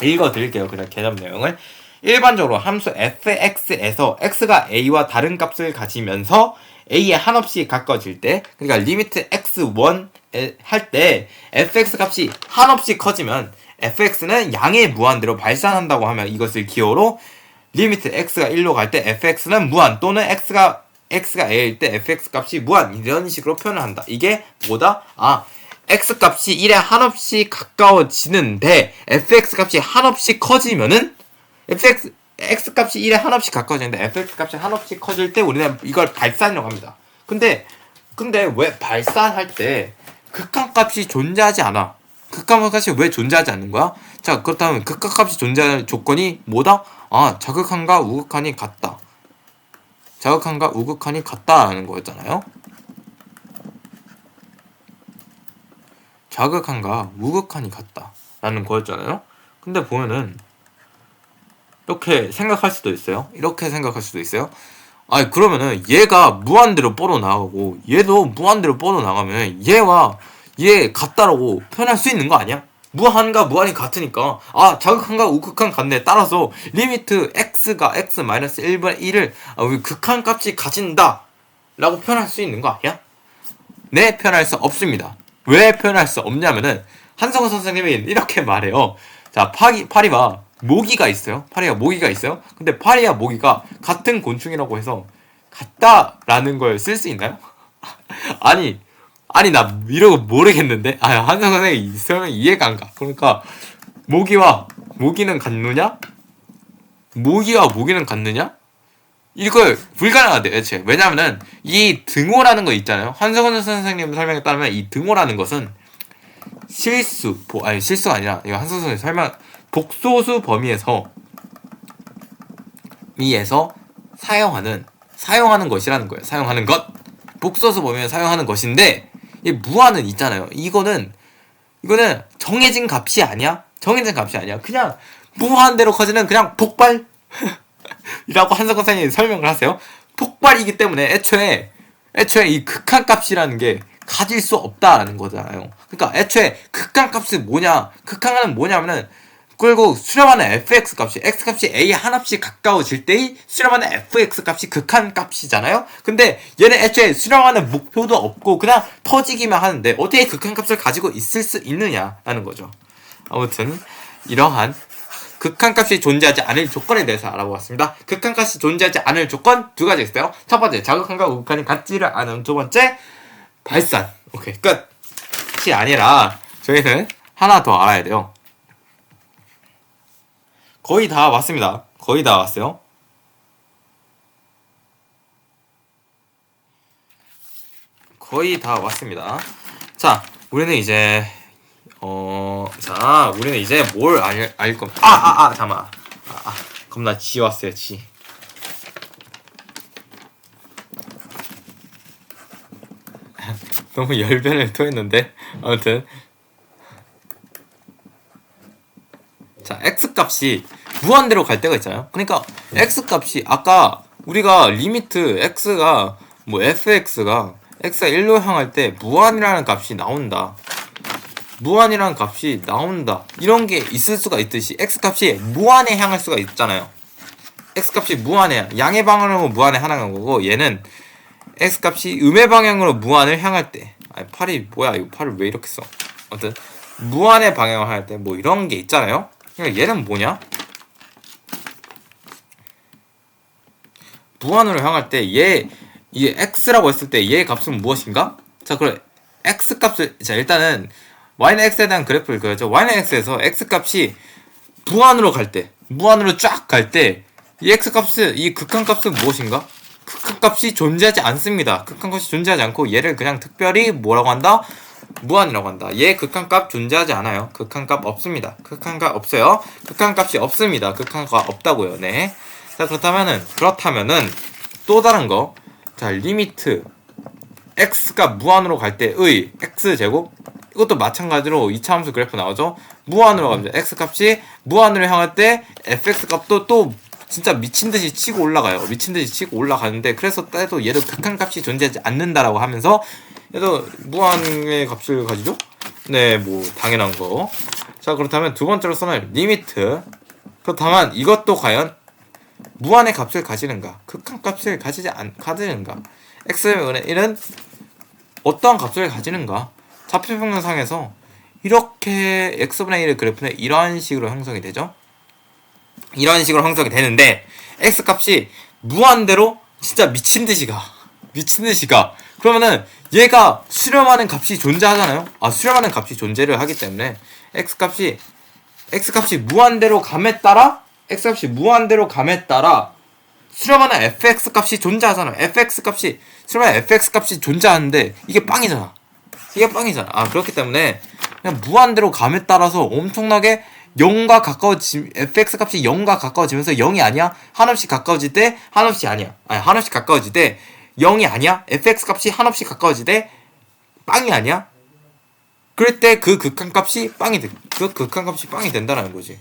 읽어드릴게요. 그냥 개념 내용을. 일반적으로 함수 fx에서 x가 a와 다른 값을 가지면서 a에 한없이 가까워질 때, 그러니까 리미트 x1 할 때 fx 값이 한없이 커지면 fx는 양의 무한대로 발산한다고 하면 이것을 기호로 리미트 x가 1로 갈 때 fx는 무한 또는 x가 a일 때 fx 값이 무한 이런 식으로 표현을 한다. 이게 뭐다? x 값이 1에 한없이 가까워지는데 fx 값이 한없이 커지면은 x 값이 1에 한없이 가까워지는데 fx 값이 한없이 커질 때 우리는 이걸 발산이라고 합니다. 근데 왜 발산할 때 극한값이 존재하지 않아? 극한값이 왜 존재하지 않는 거야? 자, 그렇다면 극한값이 존재하는 조건이 뭐다? 아, 자극한과 우극한이 같다. 자극한과 우극한이 같다라는 거였잖아요. 자극한과 우극한이 같다라는 거였잖아요. 근데 보면은 이렇게 생각할 수도 있어요. 이렇게 생각할 수도 있어요. 아니, 그러면은 얘가 무한대로 뻗어나가고 얘도 무한대로 뻗어나가면 얘와 얘 같다라고 표현할 수 있는 거 아니야? 무한과 무한이 같으니까 아, 자극한과 우극한 같네. 따라서 리미트 x가 x-1분의 1을 우리 극한 값이 가진다 라고 표현할 수 있는 거 아니야? 네, 표현할 수 없습니다. 왜 표현할 수 없냐면은 한성우 선생님이 이렇게 말해요. 자, 파리와 모기가 있어요. 파리와 모기가 있어요. 근데 파리와 모기가 같은 곤충이라고 해서 같다라는 걸 쓸 수 있나요? 아니 나 이러고 모르겠는데. 아, 한성 선생님 설명 이해가 안 가. 그러니까 모기는 같느냐? 모기와 모기는 같느냐? 이걸 불가능하대 애초에. 왜냐면은 이 등호라는 거 있잖아요. 한성원 선생님 설명에 따르면 이 등호라는 것은 실수가 아니라 이거 한성원 선생님 설명 복소수 범위에서 사용하는 것이라는 거예요. 사용하는 것. 복소수 범위에 사용하는 것인데 이 무한은 있잖아요. 이거는 정해진 값이 아니야. 그냥 무한대로 커지는 그냥 폭발 이라고 한성원 선생님이 설명을 하세요. 폭발이기 때문에 애초에 이 극한값이라는 게 가질 수 없다라는 거잖아요. 그러니까 애초에 극한값은 뭐냐? 극한은 뭐냐면은 그리고 수렴하는 fx 값이 x 값이 a 한없이 가까워질 때의 수렴하는 fx 값이 극한값이잖아요. 근데 얘는 애초에 수렴하는 목표도 없고 그냥 터지기만 하는데 어떻게 극한값을 가지고 있을 수 있느냐라는 거죠. 아무튼 이러한 극한값이 존재하지 않을 조건에 대해서 알아보았습니다. 극한값이 존재하지 않을 조건 두 가지 있어요. 첫 번째, 자극한과 우극한이 같지를 않은. 두 번째, 발산. 오케이, 끝이 아니라 저희는 하나 더 알아야 돼요. 거의 다 왔습니다. 거의 다 왔어요. 거의 다 왔습니다. 자, 우리는 이제 우리는 이제 뭘 알 겁니다. 잠깐만. 겁나 지 왔어요, 지. 너무 열변을 토했는데. 아무튼. 자, x값이 무한대로 갈 때가 있잖아요. 그러니까 x값이 아까 우리가 리미트 x가 뭐 fx가 x가 1로 향할 때 무한이라는 값이 나온다. 이런 게 있을 수가 있듯이 x값이 무한에 향할 수가 있잖아요. x값이 무한해, 양의 방향으로 무한에 향하는 거고, 얘는 x값이 음의 방향으로 무한을 향할 때, 팔이 뭐야, 이거 팔을 왜 이렇게 써? 아무튼 무한의 방향을 할 때 뭐 이런 게 있잖아요. 그러니까 얘는 뭐냐? 무한으로 향할 때 이 x라고 했을 때 얘의 값은 무엇인가? 자, 그럼 x 값을, 자, 일단은 y는 x에 대한 그래프를 그려죠. y는 x에서 x값이 무한으로 쫙 갈 때 이 x값은, 이 극한값은 무엇인가? 극한값이 존재하지 않습니다. 극한값이 존재하지 않고 얘를 그냥 특별히 뭐라고 한다? 무한이라고 한다. 얘 극한값 존재하지 않아요. 극한값 없습니다. 극한값 없어요. 극한값이 없습니다. 극한값 없다고요. 네. 자, 그렇다면은 또 다른 거. 자, 리미트 x가 무한으로 갈 때의 x제곱, 이것도 마찬가지로 2차 함수 그래프 나오죠. 무한으로 갑니다. x값이 무한으로 향할 때 fx값도 또 진짜 미친듯이 치고 올라가는데, 그래서 또 얘도 극한값이 존재하지 않는다라고 하면서 얘도 무한의 값을 가지죠. 네, 뭐 당연한 거. 자, 그렇다면 두 번째로서는 리미트. 그렇다면 이것도 과연 무한의 값을 가지는가, 극한값을 가지는가, x분의 1은 어떠한 값을 가지는가. 좌표평면상에서 이렇게 x분의 1의 그래프는 이런 식으로 형성이 되죠. 이런 식으로 형성이 되는데 x값이 무한대로 진짜 미친듯이 가. 그러면은 얘가 수렴하는 값이 존재하잖아요. 수렴하는 값이 존재를 하기 때문에 x값이 무한대로 감에 따라 x값이 무한대로 감에 따라 수렴하는 fx 값이 존재하잖아. fx 값이 수렴하는 fx 값이 존재하는데 이게 빵이잖아. 이게 빵이잖아. 그렇기 때문에 그냥 무한대로 감에 따라서 엄청나게 0과 가까워지 fx 값이 0과 가까워지면서 0이 아니야. 한없이 가까워질 때 한없이 아니야. 한없이 가까워질 때 0이 아니야. fx 값이 한없이 가까워질 때 빵이 아니야. 그럴 때 그 극한값이 빵이 된다는 거지.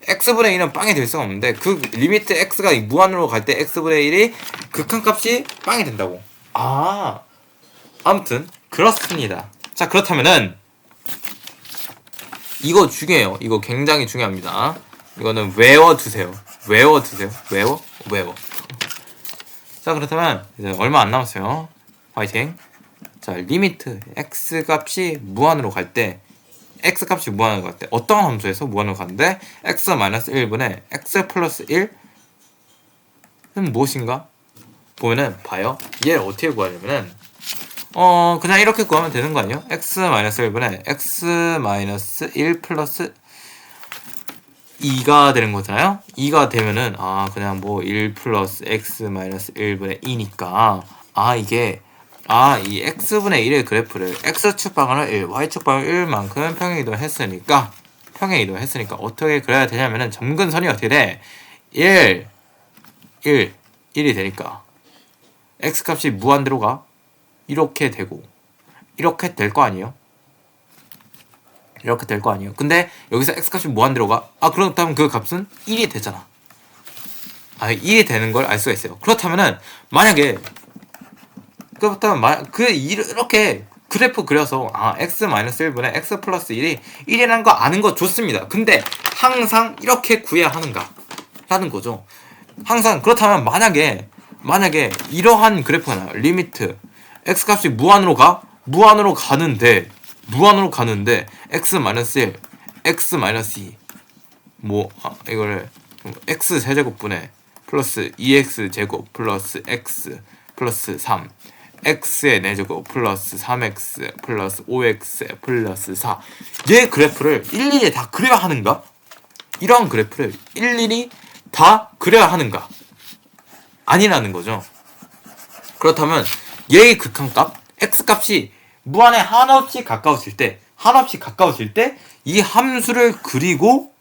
x분의 1은 빵이 될 수가 없는데 그 리미트 x가 무한으로 갈 때 x분의 1이 극한값이 빵이 된다고. 아무튼 그렇습니다. 자, 그렇다면은 이거 중요해요. 이거 굉장히 중요합니다. 이거는 외워두세요. 외워. 자, 그렇다면 이제 얼마 안 남았어요. 화이팅. 자, 리미트 x 값이 무한으로 갈 때 어떤 함수에서 무한으로 가는데 x-1분의 x 플러스 1은 무엇인가? 보면은 봐요. 얘를 어떻게 구하냐면은 그냥 이렇게 구하면 되는 거 아니에요? x-1분의 x-1 플러스 2가 되는 거잖아요? 2가 되면은 그냥 뭐 1 플러스 x-1분의 2니까 이 x분의 1의 그래프를 x축방을 1, y축방을 1만큼 평행이동을 했으니까 어떻게 그려야 되냐면은 점근선이 어떻게 돼? 1, 1이 되니까 x값이 무한대로 가. 이렇게 되고 이렇게 될 거 아니에요? 이렇게 될 거 아니에요? 근데 여기서 x값이 무한대로 가. 그렇다면 그 값은 1이 되잖아. 1이 되는 걸 알 수가 있어요. 그렇다면은 만약에 이렇게 그래프 그려서 x-1분의 x 플러스 1이 1이라는 거 아는 거 좋습니다. 근데 항상 이렇게 구해야 하는가? 라는 거죠. 항상 그렇다면 만약에 이러한 그래프가 나와요. 리미트 x값이 무한으로 가는데 x-1, x-2 이거를 x제곱분의 플러스 2x제곱 플러스 x 플러스 3 x의 4제곱 플러스 3x 플러스 5x 플러스 4 얘 그래프를 일일이 다 그려야 하는가? 이러한 그래프를 일일이 다 그려야 하는가? 아니라는 거죠. 그렇다면 얘의 극한값 x값이 무한에 한없이 가까워질 때 이 함수를 그리고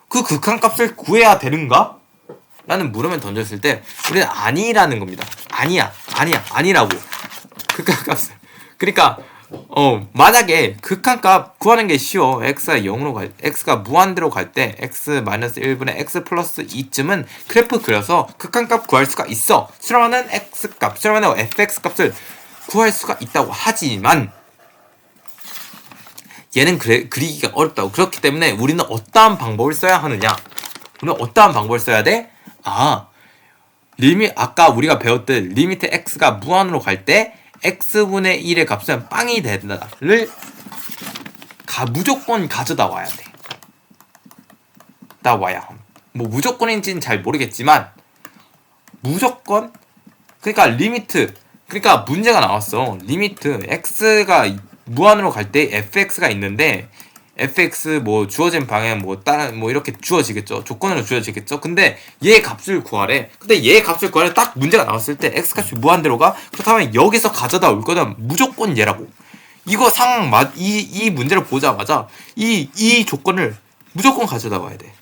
그 극한값을 구해야 되는가? 라는 물음을 던졌을 때 우리는 아니라는 겁니다. 아니라고. 극한값을. 그러니까 만약에 극한값 구하는 게 쉬워. x가 무한대로 갈 때 x-1분의 x 플러스 2쯤은 그래프 그려서 극한값 구할 수가 있어. 수렴하는 fx 값을 구할 수가 있다고. 하지만 얘는 그리기가 어렵다고. 그렇기 때문에 우리는 어떠한 방법을 써야 하느냐? 우리는 어떠한 방법을 써야 돼? 아까 우리가 배웠듯 리미트 x가 무한으로 갈 때 x분의 1의 값은 빵이 된다를 무조건 가져다 와야 돼. 뭐 무조건인지는 잘 모르겠지만 무조건 그러니까 문제가 나왔어. 리미트 x가 무한으로 갈 때 fx가 있는데 fx 주어진 방향 다른 이렇게 주어지겠죠. 조건으로 주어지겠죠. 근데 얘 값을 구하래. 딱 문제가 나왔을 때 x 값이 무한대로 가. 그렇다면 여기서 가져다 올 거는 무조건 얘라고. 이거 상황 이 문제를 보자마자 이 조건을 무조건 가져다 와야 돼.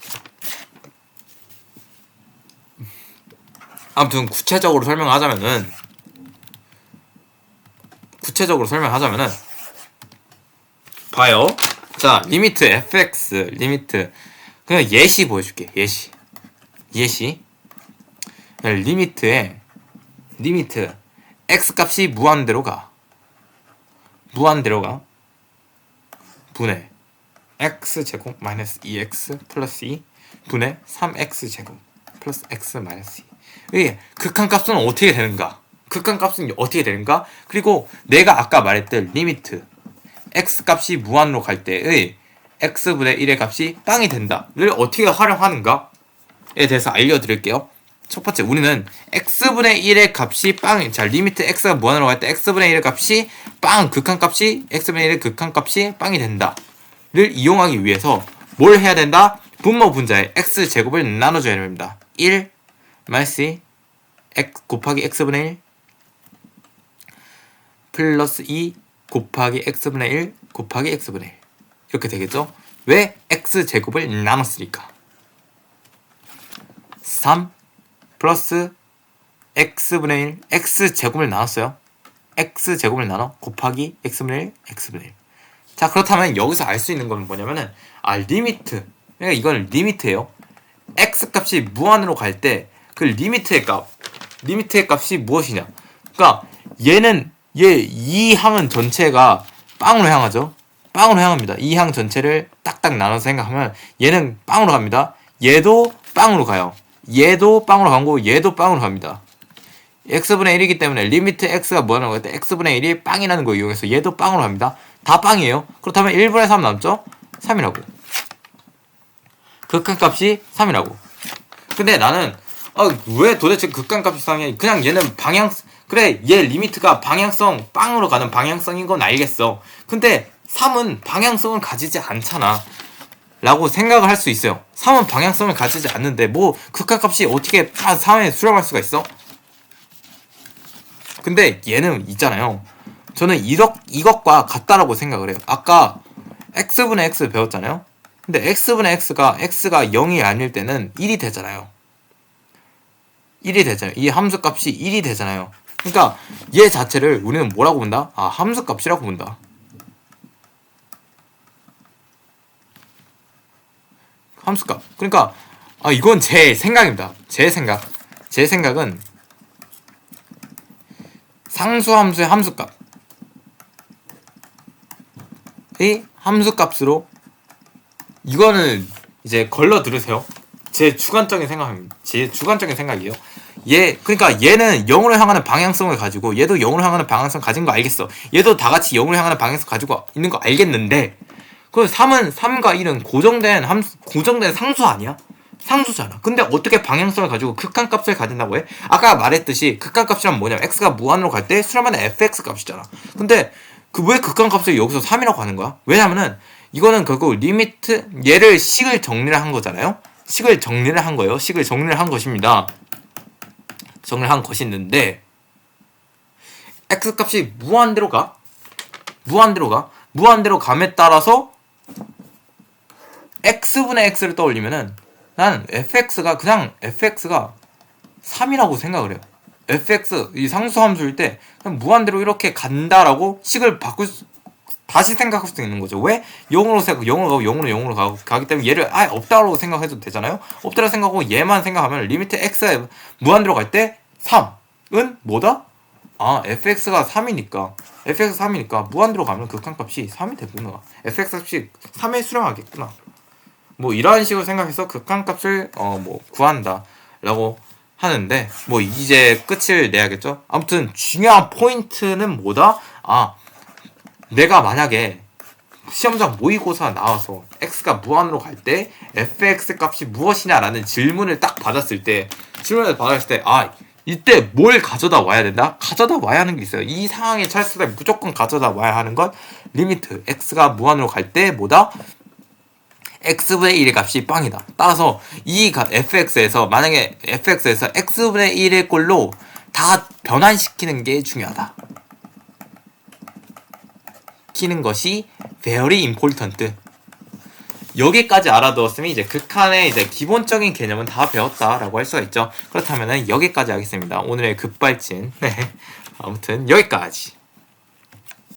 아무튼 구체적으로 설명하자면은 봐요. 자, 리미트 fx 그냥 예시 보여줄게. 예시 리미트 x 값이 무한대로 가 분의 x제곱 마이너스 2x 플러스 2 분의 3x제곱 플러스 x 마이너스 2. 극한값은 어떻게 되는가? 그리고 내가 아까 말했던 리미트 x값이 무한으로 갈 때의 x분의 1의 값이 빵이 된다를 어떻게 활용하는가에 대해서 알려드릴게요. 첫 번째, 우리는 x분의 1의 값이 리미트 x가 무한으로 갈 때 x분의 1의 값이 x분의 1의 극한값이 빵이 된다를 이용하기 위해서 뭘 해야 된다? 분모 분자에 x제곱을 나눠줘야 됩니다. 1 마이너스 x 곱하기 x분의 1 플러스 2 곱하기 x분의 1 곱하기 x분의 1 이렇게 되겠죠? 왜? x제곱을 나눴으니까. 3 플러스 x분의 1 x제곱을 나눴어요. x제곱을 나눠 곱하기 x분의 1 x분의 1. 자, 그렇다면 여기서 알 수 있는 건 뭐냐면은 리미트. 그러니까 이건 리미트예요. x 값이 무한으로 갈 때 그 리미트의 값이 무엇이냐? 그러니까 이 항은 전체가 빵으로 향하죠. 빵으로 향합니다. 이 항 전체를 딱딱 나눠서 생각하면 얘는 빵으로 갑니다. 얘도 빵으로 가요. 얘도 빵으로 가고 얘도 빵으로 갑니다. x분의 1이기 때문에 리미트 x가 무한으로 갈 때 x분의 1이 빵이라는 거 이용해서 얘도 빵으로 갑니다. 다 빵이에요. 그렇다면 1분의 3 남죠? 3이라고. 극한값이 3이라고. 근데 나는 왜 도대체 극한값이 3이야? 그냥 얘는 그래, 얘 리미트가 빵으로 가는 방향성인 건 알겠어. 근데 3은 방향성을 가지지 않잖아 라고 생각을 할 수 있어요. 3은 방향성을 가지지 않는데 뭐 극한값이 어떻게 3에 수렴할 수가 있어? 근데 얘는 있잖아요. 저는 이것과 같다라고 생각을 해요. 아까 x분의 x 배웠잖아요. 근데 x분의 x가 0이 아닐 때는 1이 되잖아요. 1이 되잖아요. 이 함수값이 1이 되잖아요. 그러니까 얘 자체를 우리는 뭐라고 본다? 함수값이라고 본다. 함수값. 그러니까 이건 제 생각입니다. 제 생각은 상수함수의 함수값. 이 함수값으로 이거는 이제 걸러 들으세요. 제 주관적인 생각이에요. 그러니까 얘는 0으로 향하는 방향성을 가지고 얘도 0으로 향하는 방향성 가진 거 알겠어. 얘도 다 같이 0으로 향하는 방향성 가지고 있는 거 알겠는데 그 3과 1은 고정된 상수 아니야? 상수잖아. 근데 어떻게 방향성을 가지고 극한값을 가진다고 해? 아까 말했듯이 극한값이란 뭐냐면 x가 무한으로 갈 때 수렴하는 fx 값이잖아. 근데 왜 극한값을 여기서 3이라고 하는 거야? 왜냐면은 이거는 결국 리미트 얘를 식을 정리를 한 거잖아요. 식을 정리를 한 거예요. 식을 정리를 한 것입니다. 정리를 한 것이있는데 x값이 무한대로 감에 따라서 x분의 x를 떠올리면은 나는 fx가 3이라고 생각을 해요. fx 이 상수함수일 때 그냥 무한대로 이렇게 간다라고 식을 다시 생각할 수 있는 거죠. 왜? 0으로 가기 때문에 얘를 아예 없다고 생각해도 되잖아요. 없다고 생각하고 얘만 생각하면 리미트 x가 무한대로 갈 때 3은 뭐다? fx가 3이니까 무한대로 가면 극한값이 3이 되구나. fx 값이 3에 수렴하겠구나. 뭐 이런 식으로 생각해서 극한값을 구한다 라고 하는데 뭐 이제 끝을 내야겠죠. 아무튼 중요한 포인트는 뭐다? 내가 만약에 시험장 모의고사 나와서 x가 무한으로 갈 때 fx 값이 무엇이냐라는 질문을 받았을 때 이때 뭘 가져다 와야 된다? 가져다 와야 하는 게 있어요. 이 상황에 처했을 때 무조건 가져다 와야 하는 건 리미트 x가 무한으로 갈 때 뭐다? x분의 1의 값이 빵이다. 따라서 이 fx에서 만약에 fx에서 x분의 1의 꼴로 다 변환시키는 게 중요하다. 키는 것이 very important. 여기까지 알아두었으면 이제 극한의 이제 기본적인 개념은 다 배웠다라고 할 수가 있죠. 그렇다면은 여기까지 하겠습니다. 오늘의 급발진. 아무튼 여기까지.